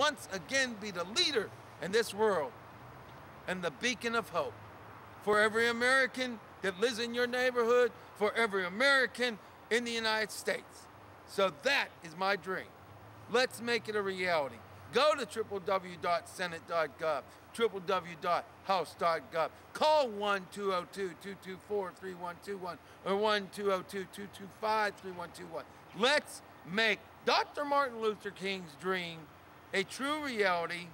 once again be the leader in this world and the beacon of hope for every American that lives in your neighborhood, for every American in the United States. So that is my dream. Let's make it a reality. Go to www.senate.gov, www.house.gov. Call 1-202-224-3121 or 1-202-225-3121. Let's make Dr. Martin Luther King's dream a true reality,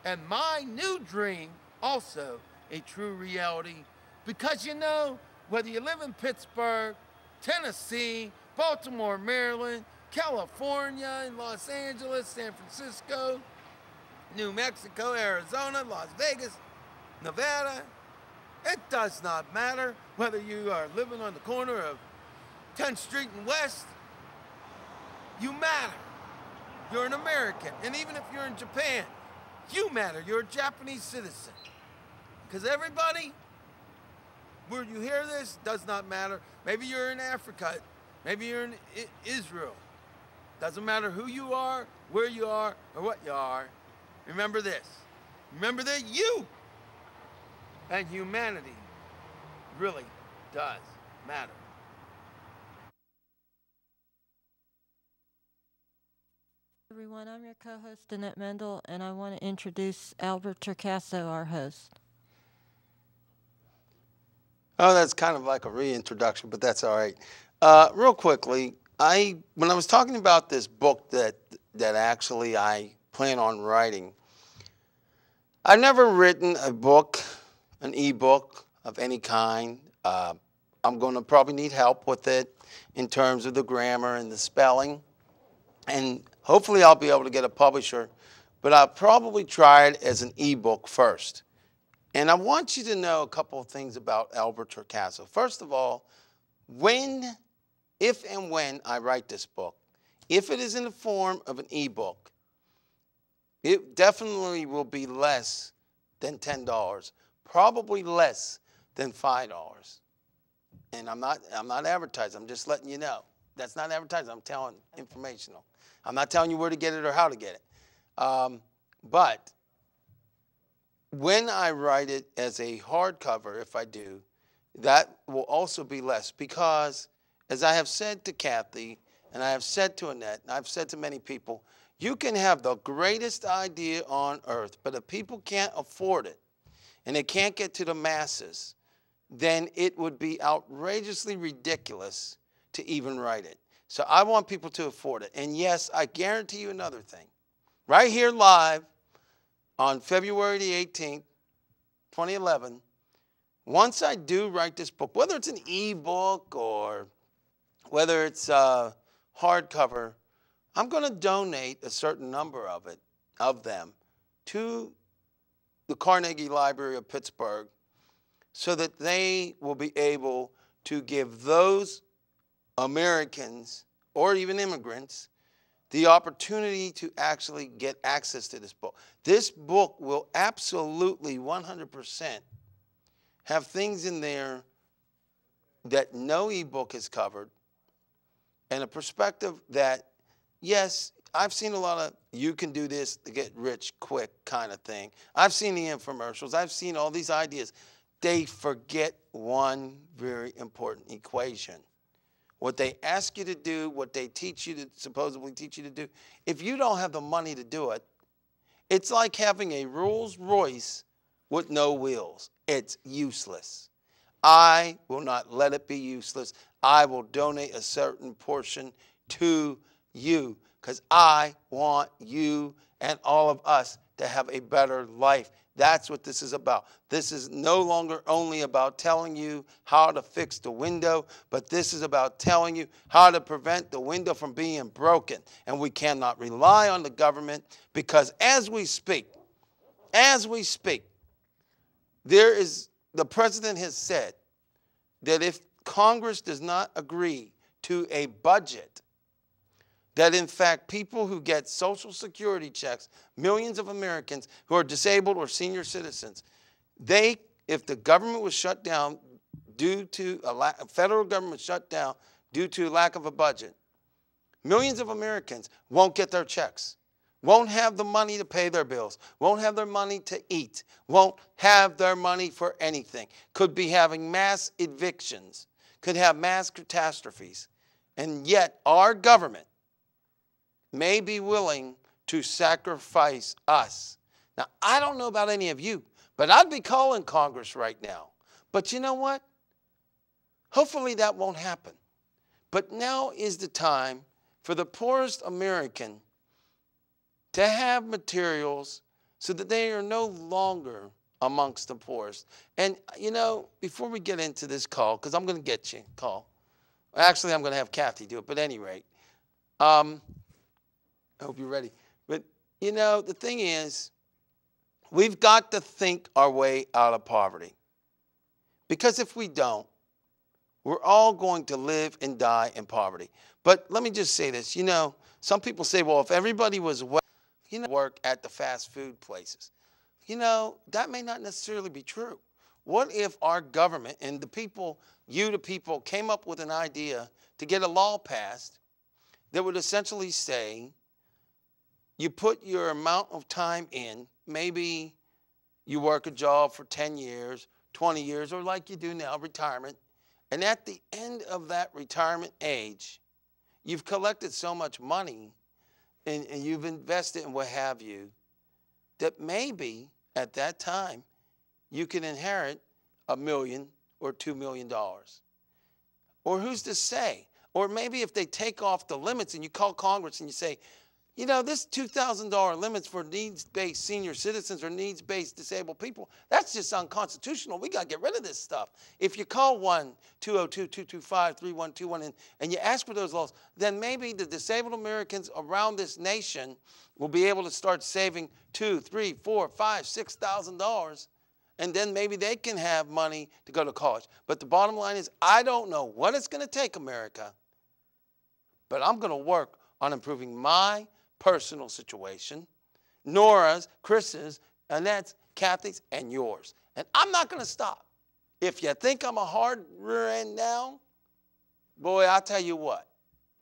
and my new dream also a true reality. Because, you know, whether you live in Pittsburgh, Tennessee, Baltimore, Maryland, California, Los Angeles, San Francisco, New Mexico, Arizona, Las Vegas, Nevada, it does not matter whether you are living on the corner of 10th Street and West, you matter. You're an American. And even if you're in Japan, you matter. You're a Japanese citizen. Because everybody, where you hear this, does not matter. Maybe you're in Africa. Maybe you're in Israel. Doesn't matter who you are, where you are, or what you are. Remember this. Remember that you and humanity really does matter. Everyone, I'm your co-host, Annette Mendel, and I want to introduce Albert Torcaso, our host. Oh, that's kind of like a reintroduction, but that's all right. Real quickly, when I was talking about this book that actually I plan on writing, I've never written a book, an e-book of any kind. I'm going to probably need help with it in terms of the grammar and the spelling. And hopefully I'll be able to get a publisher, but I'll probably try it as an e-book first. And I want you to know a couple of things about Albert Torcaso. First of all, if and when I write this book, if it is in the form of an e-book, it definitely will be less than $10, probably less than $5. And I'm not advertising, I'm just letting you know. That's not advertising, I'm telling informational. I'm not telling you where to get it or how to get it. But when I write it as a hardcover, if I do, that will also be less because, as I have said to Kathy, and I have said to Annette, and I've said to many people, you can have the greatest idea on earth, but if people can't afford it and it can't get to the masses, then it would be outrageously ridiculous to even write it. So I want people to afford it. And yes, I guarantee you another thing. Right here live on February the 18th, 2011, once I do write this book, whether it's an e-book or whether it's hardcover, I'm going to donate a certain number of them to the Carnegie Library of Pittsburgh so that they will be able to give those Americans or even immigrants the opportunity to actually get access to this book. This book will absolutely 100% have things in there that no ebook has covered, and a perspective that, yes, I've seen a lot of you can do this to get rich quick kind of thing. I've seen the infomercials. I've seen all these ideas. They forget one very important equation. What they ask you to do, what they teach you to supposedly teach you to do, if you don't have the money to do it, it's like having a Rolls Royce with no wheels. It's useless. I will not let it be useless. I will donate a certain portion to you because I want you and all of us to have a better life. That's what this is about. This is no longer only about telling you how to fix the window, but this is about telling you how to prevent the window from being broken. And we cannot rely on the government because as we speak, the president has said that if Congress does not agree to a budget, that in fact people who get Social Security checks, millions of Americans who are disabled or senior citizens, if the government was shut down due to federal government shut down due to lack of a budget, millions of Americans won't get their checks. won't have the money to pay their bills, won't have their money to eat, won't have their money for anything, could be having mass evictions, could have mass catastrophes. And yet our government may be willing to sacrifice us. Now, I don't know about any of you, but I'd be calling Congress right now. But you know what? Hopefully that won't happen. But now is the time for the poorest American to have materials so that they are no longer amongst the poorest. And, you know, before we get into this call, because I'm going to get you a call. Actually, I'm going to have Kathy do it, but at any rate, I hope you're ready. But, you know, the thing is, we've got to think our way out of poverty. Because if we don't, we're all going to live and die in poverty. But let me just say this. You know, some people say, well, if everybody was well, you know, work at the fast food places. You know, that may not necessarily be true. What if our government and the people, you the people, came up with an idea to get a law passed that would essentially say, you put your amount of time in, maybe you work a job for 10 years, 20 years, or like you do now, retirement. And at the end of that retirement age, you've collected so much money and you've invested in what have you, that maybe at that time you can inherit $1 million or $2 million. Or who's to say? Or maybe if they take off the limits and you call Congress and you say, you know, this $2,000 limits for needs-based senior citizens or needs-based disabled people, that's just unconstitutional. We got to get rid of this stuff. If you call 1-202-225-3121 and you ask for those laws, then maybe the disabled Americans around this nation will be able to start saving $2,000, $3,000, $4,000, $5,000, $6,000, and then maybe they can have money to go to college. But the bottom line is, I don't know what it's going to take, America, but I'm going to work on improving my personal situation, Nora's, Chris's, Annette's, Kathy's, and yours. And I'm not going to stop. If you think I'm a hard rear end now, boy, I'll tell you what.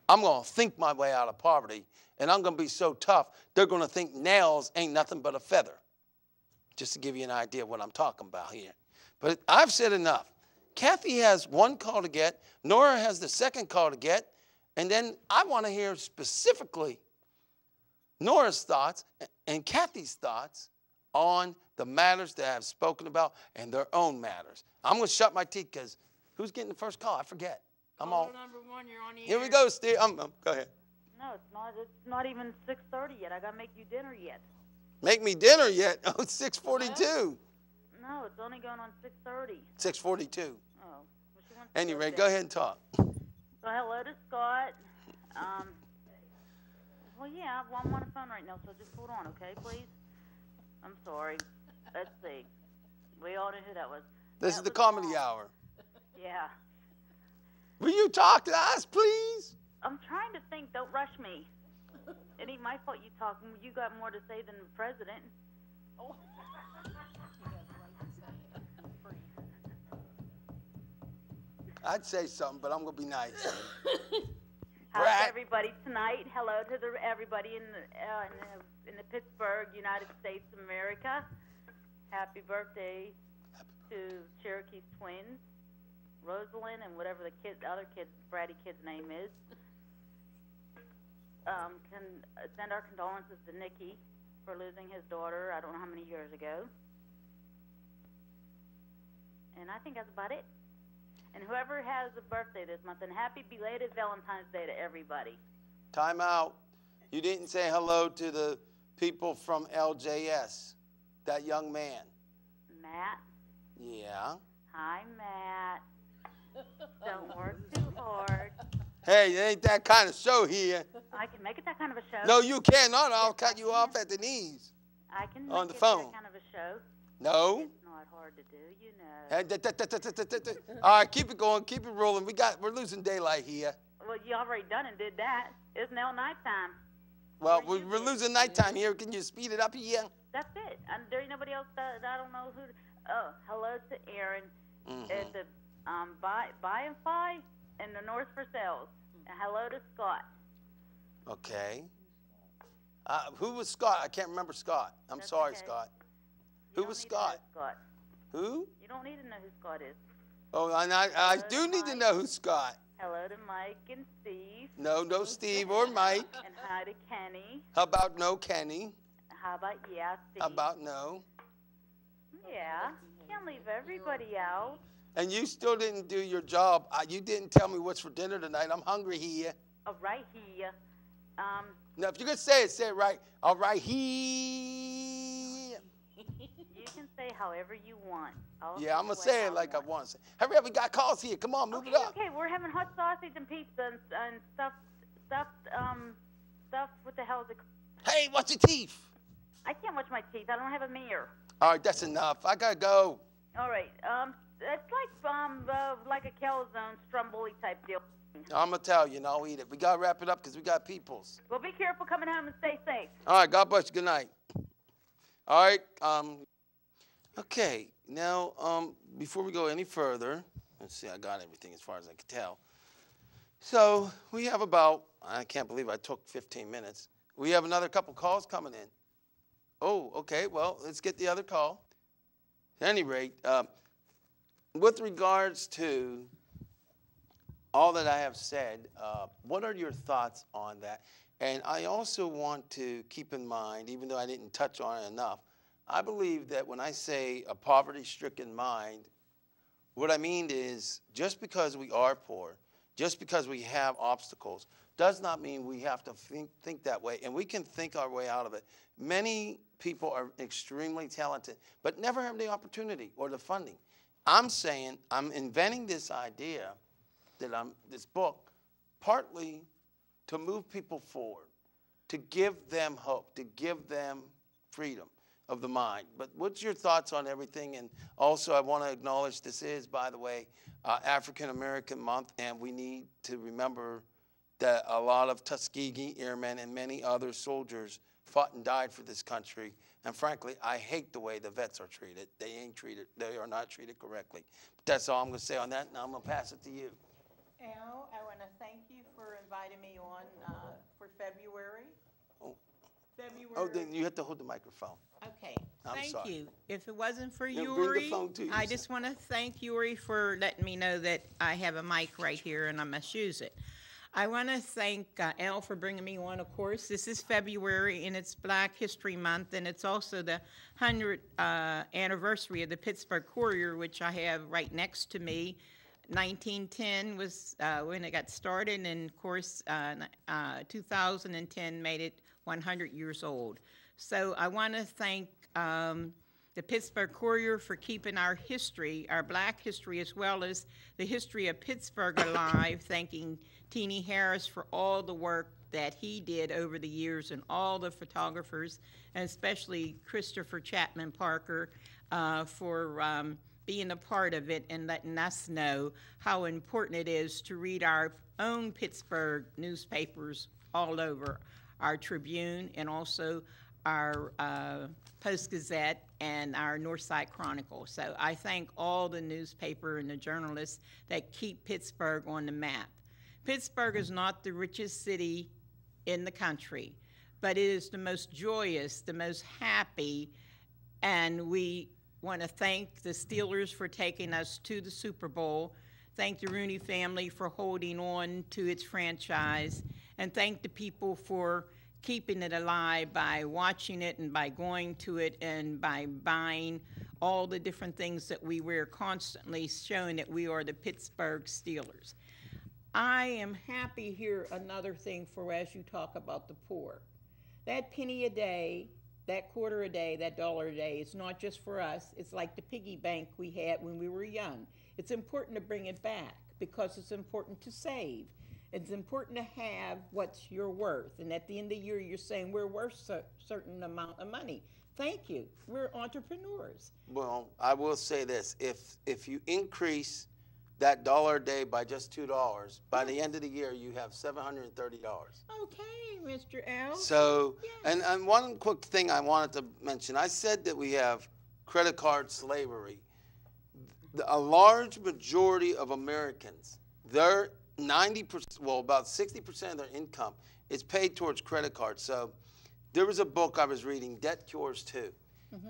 I'm going to think my way out of poverty, and I'm going to be so tough, they're going to think nails ain't nothing but a feather. Just to give you an idea of what I'm talking about here. But I've said enough. Kathy has one call to get. Nora has the second call to get. And then I want to hear specifically Nora's thoughts and Kathy's thoughts on the matters that I've spoken about and their own matters. I'm going to shut my teeth because who's getting the first call? I forget. I'm all. Number one, you're on the Here air. we go, Steve. Go ahead. No, it's not. It's not even 6:30 yet. I got to make you dinner yet. Make me dinner yet? Oh, it's 6:42. No, it's only going on 6:30. 6:42. Oh. Well, she wants to Anyway, go go ahead and talk. So hello to Scott. Well, yeah, well, I'm on the phone right now, so just hold on, okay, please? I'm sorry. Let's see. We all knew who that was. This is the comedy hour. Yeah. Will you talk to us, please? I'm trying to think. Don't rush me. It ain't my fault you talking. You got more to say than the president. Oh. I'd say something, but I'm going to be nice. How's everybody tonight? Hello to everybody in the Pittsburgh, United States of America. Happy birthday to Cherokee's twins, Rosalind, and whatever the other bratty kid's name is. Can send our condolences to Nicky for losing his daughter, I don't know how many years ago. And I think that's about it. And whoever has a birthday this month, and happy belated Valentine's Day to everybody. Time out. You didn't say hello to the people from LJS, that young man. Matt? Yeah. Hi, Matt. Don't work too hard. Hey, it ain't that kind of show here. I can make it that kind of a show. No, you cannot. I'll cut you off at the knees. I can on make the phone. That kind of a show. No. It's not hard to do, you know. All right, keep it going, keep it rolling. We're losing daylight here. Well, you already done and did that. It's now nighttime. Well, we're losing nighttime here. Can you speed it up here? That's it. And there ain't nobody else that I don't know who. Oh, hello to Aaron at the Buy and Fi and the North for Sales. And hello to Scott. Okay. Who was Scott? I can't remember Scott. I'm That's sorry, okay. Scott. You Who don't was need to know Scott? Scott? Who? You don't need to know who Scott is. Oh, and I do need to know who's Scott. Hello to Mike and Steve. No Steve or Mike. And hi to Kenny. How about no Kenny? How about yeah, Steve? How about no? Yeah. Can't leave everybody out. And you still didn't do your job. You didn't tell me what's for dinner tonight. I'm hungry here. Oh, right here. Now, if you're going to say it right. All right, here. You can say however you want. Yeah, I'm going to say it like I want to say. Hurry up, we got calls here. Come on, move it up. Okay, we're having hot sausage and pizza and stuff, what the hell is it? Hey, watch your teeth. I can't watch my teeth. I don't have a mirror. All right, that's enough. I got to go. All right. It's like a calzone, Stromboli type deal. I'm going to tell you, and I'll eat it. We got to wrap it up because we got peoples. Well, be careful coming home and stay safe. All right, God bless you. Good night. All right. Okay, now, before we go any further, let's see, I got everything as far as I can tell. So we have about, I can't believe I took 15 minutes. We have another couple calls coming in. Oh, okay, well, let's get the other call. At any rate, with regards to all that I have said, what are your thoughts on that? And I also want to keep in mind, even though I didn't touch on it enough, I believe that when I say a poverty-stricken mind, what I mean is just because we are poor, just because we have obstacles, does not mean we have to think that way, and we can think our way out of it. Many people are extremely talented, but never have the opportunity or the funding. I'm saying I'm inventing this idea, this book, partly to move people forward, to give them hope, to give them freedom of the mind. But what's your thoughts on everything? And also I want to acknowledge this is, by the way, African American Month, and we need to remember that a lot of Tuskegee airmen and many other soldiers fought and died for this country. And frankly, I hate the way the vets are treated. They are not treated correctly. But that's all I'm going to say on that, and I'm going to pass it to you. Al, I want to thank you for inviting me on for February. Oh, then you have to hold the microphone. Okay, I'm thank sorry. you. If it wasn't for Yeah, Yuri, bring the phone to you, I sir. just want to thank Yuri for letting me know that I have a mic right here and I must use it. I want to thank Al for bringing me on, of course. This is February, and it's Black History Month, and it's also the 100th anniversary of the Pittsburgh Courier, which I have right next to me. 1910 was when it got started, and of course 2010 made it 100 years old. So I want to thank the Pittsburgh Courier for keeping our history, our Black history, as well as the history of Pittsburgh alive, thanking Teenie Harris for all the work that he did over the years, and all the photographers, and especially Christopher Chapman Parker for being a part of it and letting us know how important it is to read our own Pittsburgh newspapers all over, our Tribune and also our Post-Gazette and our Northside Chronicle. So I thank all the newspaper and the journalists that keep Pittsburgh on the map. Pittsburgh is not the richest city in the country, but it is the most joyous, the most happy, and we want to thank the Steelers for taking us to the Super Bowl, thank the Rooney family for holding on to its franchise, and thank the people for keeping it alive by watching it and by going to it and by buying all the different things that we wear, constantly showing that we are the Pittsburgh Steelers. I am happy here, another thing for as you talk about the poor. That penny a day, that quarter a day, that dollar a day, it's not just for us. It's like the piggy bank we had when we were young. It's important to bring it back because it's important to save. It's important to have what's your worth. And at the end of the year, you're saying we're worth a certain amount of money. Thank you. We're entrepreneurs. Well, I will say this. If you increase that dollar a day by just $2, by the end of the year, you have $730. Okay, Mr. L. So, yes. and one quick thing I wanted to mention. I said that we have credit card slavery. A large majority of Americans, they're 90%, well, about 60% of their income is paid towards credit cards. So There was a book I was reading, Debt Cures Too.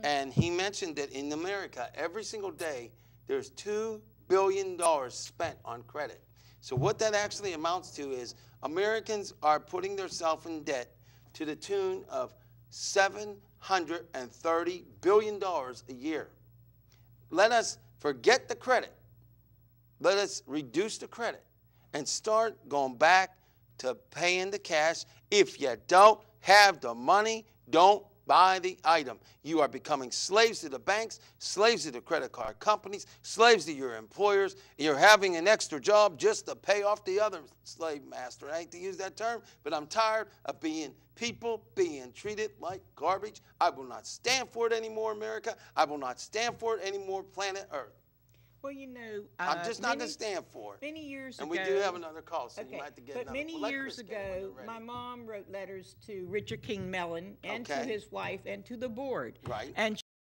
And he mentioned that in America, every single day, there's $2 billion spent on credit. So what that actually amounts to is Americans are putting themselves in debt to the tune of $730 billion a year. Let us forget the credit. Let us reduce the credit and start going back to paying the cash. If you don't have the money, don't buy the item. You are becoming slaves to the banks, slaves to the credit card companies, slaves to your employers. You're having an extra job just to pay off the other slave master. I hate to use that term, but I'm tired of people being treated like garbage. I will not stand for it anymore, America. I will not stand for it anymore, planet Earth. Well, you know, I'm just not going to stand for it. Many years and ago. And we do have another call, so okay, you might have to get but another. many years ago, my mom wrote letters to Richard King Mellon and to his wife and to the board. Right. And